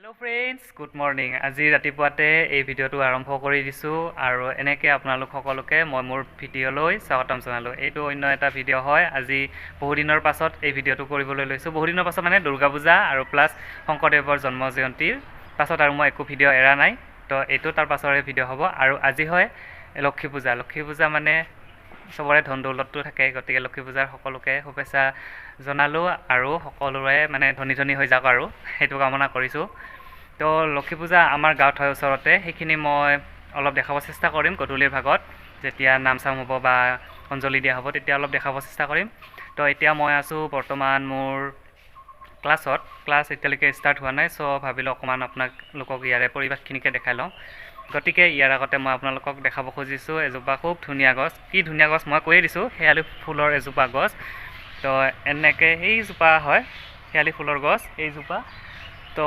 Hello' friends, good morning. আজি ৰাতিপুৱাতে এই ভিডিঅ'টো আৰম্ভ কৰি দিছোঁ আৰু এনেকৈ আপোনালোক সকলোকে মই মোৰ ভিডিঅ'লৈ স্বাগতম জনালোঁ। এইটো অন্য এটা ভিডিঅ' হয়। আজি বহুদিনৰ পাছত এই ভিডিঅ'টো কৰিবলৈ লৈছোঁ। বহুদিনৰ পাছত মানে দুৰ্গা পূজা আৰু প্লাছ শংকৰদেৱৰ জন্ম জয়ন্তীৰ পাছত আৰু মই একো ভিডিঅ' এৰা নাই। তো এইটো তাৰ পাছৰে ভিডিঅ' হ'ব। আৰু আজি হয় লক্ষী পূজা। লক্ষী পূজা মানে চবৰে ধন দৌলতটো থাকে, গতিকে লক্ষী পূজাৰ সকলোকে শুভেচ্ছা জনালোঁ আৰু সকলোৰে মানে ধনী ধনী হৈ যাওক আৰু সেইটো কামনা কৰিছোঁ। তো লক্ষী পূজা আমাৰ গাঁৱত হয় ওচৰতে, সেইখিনি মই অলপ দেখাব চেষ্টা কৰিম। গধূলিৰ ভাগত যেতিয়া নাম চাম হ'ব বা অঞ্জলি দিয়া হ'ব তেতিয়া অলপ দেখাব চেষ্টা কৰিম। তো এতিয়া মই আছোঁ বৰ্তমান মোৰ ক্লাছ এতিয়ালৈকে ষ্টাৰ্ট হোৱা নাই, চ' ভাবিলোঁ অকণমান আপোনালোকক ইয়াৰে পৰিৱেশখিনিকে দেখাই লওঁ। গতিকে ইয়াৰ আগতে মই আপোনালোকক দেখাব খুজিছোঁ এজোপা খুব ধুনীয়া গছ। কি ধুনীয়া গছ মই কৈয়ে দিছোঁ, শেৱালি ফুলৰ এজোপা গছ। তো এনেকৈ সেইজোপা হয় শেৱালি ফুলৰ গছ এইজোপা। তো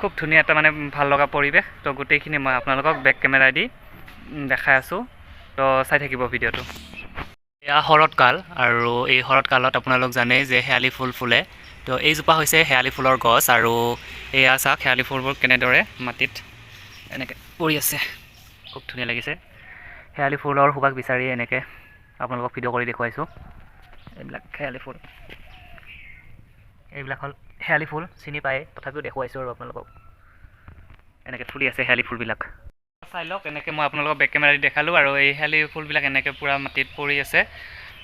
খুব ধুনীয়া এটা মানে ভাল লগা পৰিৱেশ। তো গোটেইখিনি মই আপোনালোকক বেক কেমেৰা দি দেখাই আছোঁ। তো চাই থাকিব ভিডিঅ'টো। এয়া শৰৎকাল আৰু এই শৰৎকালত আপোনালোক জানেই যে শেৱালি ফুল ফুলে। তো এইজোপা হৈছে শেৱালি ফুলৰ গছ আৰু এয়া চাওক শেৱালি ফুলবোৰ কেনেদৰে মাটিত এনেকৈ পৰি আছে, খুব ধুনীয়া লাগিছে। শেৱালি ফুলৰ সুবাস বিচাৰি এনেকৈ আপোনালোকক ভিডিঅ' কৰি দেখুৱাইছোঁ। এইবিলাক শেৱালি ফুল, এইবিলাক হ'ল শেৱালি ফুল, চিনি পায় তথাপিও দেখুৱাইছোঁ আৰু আপোনালোকক এনেকৈ ফুলি আছে শেৱালি ফুলবিলাক। চাই লওক এনেকৈ মই আপোনালোকক বেক কেমেৰা দি দেখালোঁ আৰু এই শেৱালি ফুলবিলাক এনেকৈ পূৰা মাটিত পৰি আছে।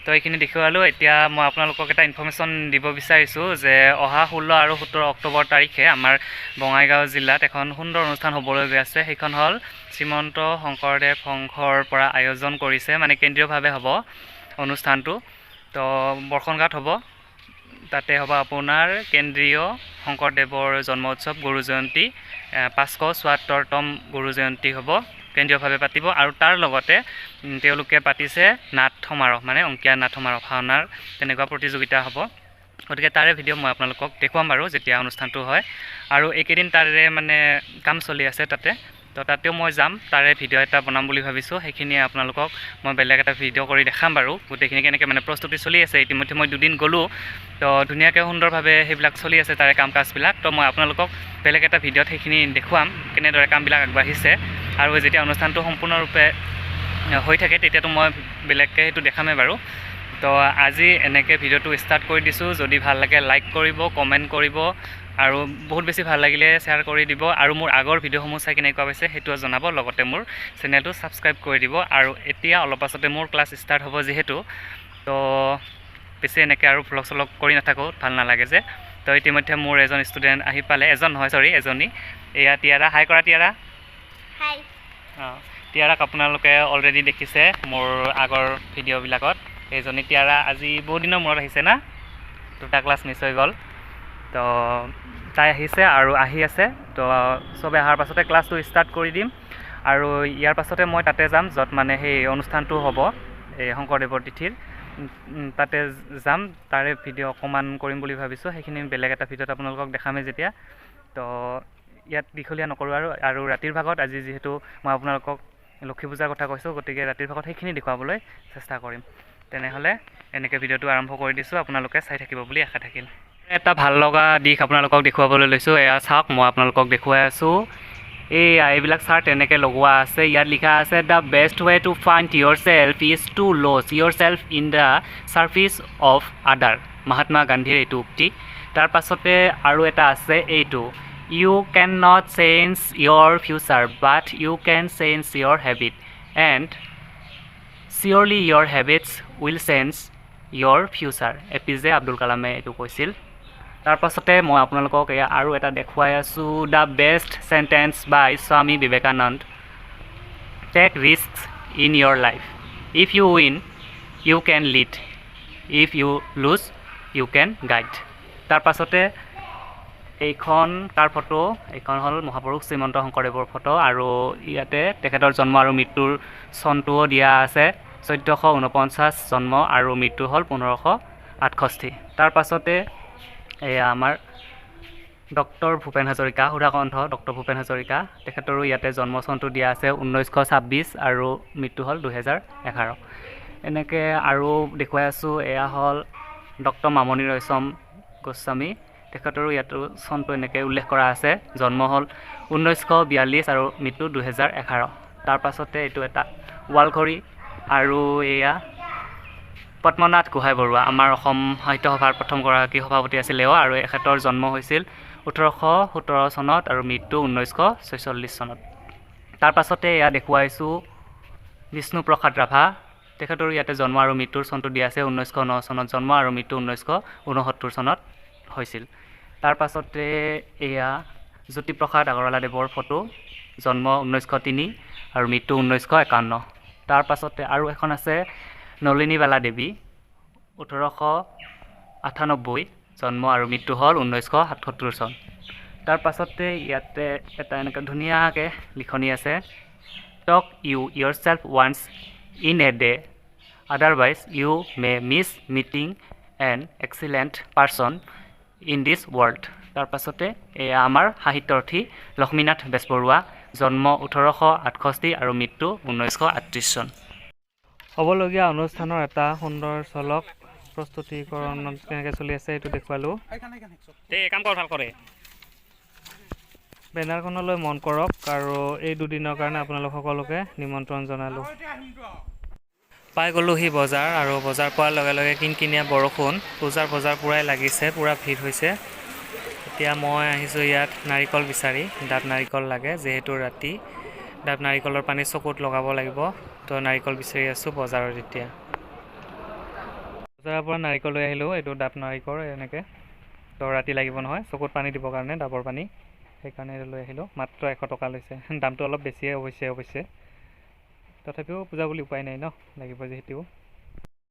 তো এইখিনি দেখুৱালোঁ। এতিয়া মই আপোনালোকক এটা ইনফৰ্মেশ্যন দিব বিচাৰিছোঁ যে অহা 16 আৰু 17 অক্টোবৰ তাৰিখে আমাৰ বঙাইগাঁও জিলাত এখন সুন্দৰ অনুষ্ঠান হ'বলৈ গৈ আছে। সেইখন হ'ল শ্ৰীমন্ত শংকৰদেৱ সংঘৰ পৰা আয়োজন কৰিছে, মানে কেন্দ্ৰীয়ভাৱে হ'ব অনুষ্ঠানটো। তো বৰ্ষণগাঁৱত হ'ব। তাতে হ'ব আপোনাৰ কেন্দ্ৰীয় শংকৰদেৱৰ জন্ম উৎসৱ গুৰু জয়ন্তী, 574তম গুৰু জয়ন্তী হ'ব, কেন্দ্ৰীয়ভাৱে পাতিব। আৰু তাৰ লগতে তেওঁলোকে পাতিছে নাট সমাৰোহ, মানে অংকীয়া নাট সমাৰোহ, ভাওনাৰ তেনেকুৱা প্ৰতিযোগিতা হ'ব। গতিকে তাৰে ভিডিঅ' মই আপোনালোকক দেখুৱাম বাৰু যেতিয়া অনুষ্ঠানটো হয়। আৰু এইকেইদিন তাৰে মানে কাম চলি আছে তাতে, তো তাতেও মই যাম, তাৰে ভিডিঅ' এটা বনাম বুলি ভাবিছোঁ। সেইখিনিয়ে আপোনালোকক মই বেলেগ এটা ভিডিঅ' কৰি দেখাম বাৰু। গোটেইখিনি কেনেকৈ মানে প্ৰস্তুতি চলি আছে, ইতিমধ্যে মই 2 দিন গ'লোঁ। তো ধুনীয়াকৈ সুন্দৰভাৱে সেইবিলাক চলি আছে তাৰে কাম কাজবিলাক। তো মই আপোনালোকক বেলেগ এটা ভিডিঅ'ত সেইখিনি দেখুৱাম কেনেদৰে কামবিলাক আগবাঢ়িছে। আৰু যেতিয়া অনুষ্ঠানটো সম্পূৰ্ণৰূপে হৈ থাকে তেতিয়াতো মই বেলেগকৈ সেইটো দেখামেই বাৰু। তো আজি এনেকৈ ভিডিঅ'টো ষ্টাৰ্ট কৰি দিছোঁ। যদি ভাল লাগে লাইক কৰিব, কমেণ্ট কৰিব আৰু বহুত বেছি ভাল লাগিলে শ্বেয়াৰ কৰি দিব। আৰু মোৰ আগৰ ভিডিঅ'সমূহ চাই কেনেকুৱা পাইছে সেইটোও জনাব, লগতে মোৰ চেনেলটো ছাবস্ক্ৰাইব কৰি দিব। আৰু এতিয়া অলপ পাছতে মোৰ ক্লাছ ষ্টাৰ্ট হ'ব যিহেতু, তো বেছি এনেকৈ আৰু ভ্লগ চলগ কৰি নাথাকোঁ, ভাল নালাগে যে। তো ইতিমধ্যে মোৰ এজন ষ্টুডেণ্ট আহি পালে, এজনী। এয়া টিয়াৰা। হাই কৰা টিয়াৰা। হাই। অঁ, টিয়াৰাক আপোনালোকে অলৰেডি দেখিছে মোৰ আগৰ ভিডিঅ'বিলাকত। এইজনী টিয়াৰা আজি বহুত দিনৰ মূৰত আহিছে না, 2টা ক্লাছ মিছ হৈ গ'ল। তো তাই আহিছে আৰু আহি আছে। তো চবে অহাৰ পাছতে ক্লাছটো ষ্টাৰ্ট কৰি দিম। আৰু ইয়াৰ পাছতে মই তাতে যাম য'ত মানে সেই অনুষ্ঠানটো হ'ব, এই শংকৰদেৱৰ তিথিৰ তাতে যাম। তাৰে ভিডিঅ' অকণমান কৰিম বুলি ভাবিছোঁ। সেইখিনি বেলেগ এটা ভিডিঅ'ত আপোনালোকক দেখামেই যেতিয়া। তো ইয়াত দীঘলীয়া নকৰোঁ আৰু ৰাতিৰ ভাগত আজি যিহেতু মই আপোনালোকক লক্ষী পূজাৰ কথা কৈছোঁ, গতিকে ৰাতিৰ ভাগত সেইখিনি দেখুৱাবলৈ চেষ্টা কৰিম। তেনেহ'লে এনেকৈ ভিডিঅ'টো আৰম্ভ কৰি দিছোঁ, আপোনালোকে চাই থাকিব বুলি আশা থাকিল। এটা ভাল লগা দিশ আপোনালোকক দেখুৱাবলৈ লৈছোঁ। এয়া চাওক, মই আপোনালোকক দেখুৱাই আছোঁ। এইবিলাক চাৰ্ট এনেকৈ লগোৱা আছে। ইয়াত লিখা আছে the best way to find yourself is to lose yourself in the service of other. Mahatma গান্ধীৰ এইটো উক্তি। তাৰ পাছতে আৰু এটা আছে এইটো, you can not change your future but you can change your habit and cheerfully your habits will change your future. APJ Abdul কালামে এইটো কৈছিল। তাৰ পাছতে মই আপোনালোকক এয়া আৰু এটা দেখুৱাই আছোঁ, the best sentence by Swami Vivekananda, take risks in your life, if you win you can lead, if you lose you can guide. তাৰ পাছতে এইখন কাৰ ফটো, এইখন হ'ল মহাপুৰুষ শ্ৰীমন্ত শংকৰদেৱৰ ফটো। আৰু ইয়াতে তেখেতৰ জন্ম আৰু মৃত্যুৰ চনটোও দিয়া আছে, 1449 জন্ম আৰু মৃত্যু হ'ল 1568। তাৰ পাছতে এয়া আমাৰ ডক্টৰ ভূপেন হাজৰিকা, সুধাকণ্ঠ ডক্টৰ ভূপেন হাজৰিকা, তেখেতৰো ইয়াতে জন্ম চনটো দিয়া আছে 1926 আৰু মৃত্যু হ'ল 2011। এনেকৈ আৰু দেখুৱাই আছোঁ। এয়া হ'ল ডক্টৰ মামণি ৰয়চম গোস্বামী, তেখেতৰো ইয়াতো চনটো এনেকৈ উল্লেখ কৰা আছে জন্ম হ'ল 1942 আৰু মৃত্যু 2011 তাৰ পাছতে এইটো এটা ৱালঘড়ী আৰু এয়া পদ্মনাথ গোহাঁই বৰুৱা আমাৰ অসম সাহিত্য সভাৰ প্ৰথম গৰাকী সভাপতি আছিল আৰু এখেতৰ জন্ম হৈছিল 1817 চনত আৰু মৃত্যু 1946 চনত তাৰ পাছতে এয়া দেখুৱাইছোঁ বিষ্ণুপ্ৰসাদ ৰাভা তেখেতৰো ইয়াতে জন্ম আৰু মৃত্যুৰ চনটো দিয়া আছে 1909 চনত জন্ম আৰু মৃত্যু 1969 চনত হৈছিল তাৰ পাছতে এয়া জ্যোতিপ্ৰসাদ আগৰৱালাদেৱৰ ফটো জন্ম 1903 আৰু মৃত্যু 1951 তাৰ পাছতে আৰু এখন আছে নলিনীবালা দেৱী 1898 জন্ম আৰু মৃত্যু হ'ল 1977 চন তাৰ পাছতে ইয়াতে এটা এনেকৈ ধুনীয়াকৈ লিখনি আছে talk you yourself once in a day otherwise you may miss meeting an excellent person in this world তাৰ পাছতে এয়া আমাৰ সাহিত্যৰ্থী লক্ষ্মীনাথ বেজবৰুৱা জন্ম 1868 আৰু মৃত্যু 1938 চন হ'বলগীয়া অনুষ্ঠানৰ এটা সুন্দৰ ঝলক প্ৰস্তুতিকৰণ কেনেকৈ চলি আছে এইটো দেখুৱালোঁ কাম কৰ ভাল কৰে বেনাৰখনলৈ মন কৰক আৰু এই দুদিনৰ কাৰণে আপোনালোক সকলোকে নিমন্ত্ৰণ জনালোঁ পাই গ'লোহি বজাৰ আৰু বজাৰ পোৱাৰ লগে লগে কিনকিনীয়া বৰষুণ পূজাৰ বজাৰ পূৰাই লাগিছে পূৰা ভিৰ হৈছে এতিয়া মই আহিছোঁ ইয়াত নাৰিকল বিচাৰি ডাব নাৰিকল লাগে যিহেতু ৰাতি ডাব নাৰিকলৰ পানী চকুত লগাব লাগিব তো নাৰিকল বিচাৰি আছোঁ বজাৰত এতিয়া বজাৰৰ পৰা নাৰিকল লৈ আহিলোঁ এইটো ডাব নাৰিকল এনেকৈ তো ৰাতি লাগিব নহয় চকুত পানী দিবৰ কাৰণে ডাবৰ পানী সেইকাৰণে লৈ আহিলোঁ মাত্ৰ 100 টকা লৈছে দামটো অলপ বেছিয়ে অৱশ্যে তথাপিও পূজা বুলি উপায় নাই ন লাগিব যিহেতু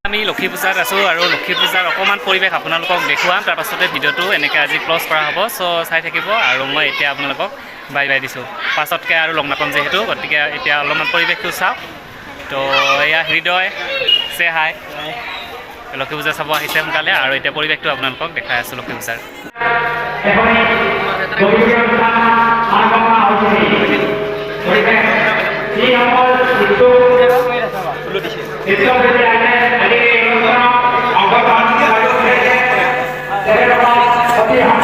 আমি লক্ষী পূজাত আছোঁ আৰু লক্ষী পূজাৰ অকণমান পৰিৱেশ আপোনালোকক দেখুৱাম তাৰপাছতে ভিডিঅ'টো এনেকৈ আজি ক্লজ কৰা হ'ব চ' চাই থাকিব আৰু মই এতিয়া আপোনালোকক বাই বাই দিছোঁ পাছতকৈ আৰু লগ নাপাম যিহেতু গতিকে এতিয়া অলপমান পৰিৱেশটো চাওক তো এয়া হৃদয় চে হাই লক্ষী পূজা চাব আহিছে সোনকালে আৰু এতিয়া পৰিৱেশটো আপোনালোকক দেখাই আছোঁ লক্ষী পূজাৰ Terima kasih.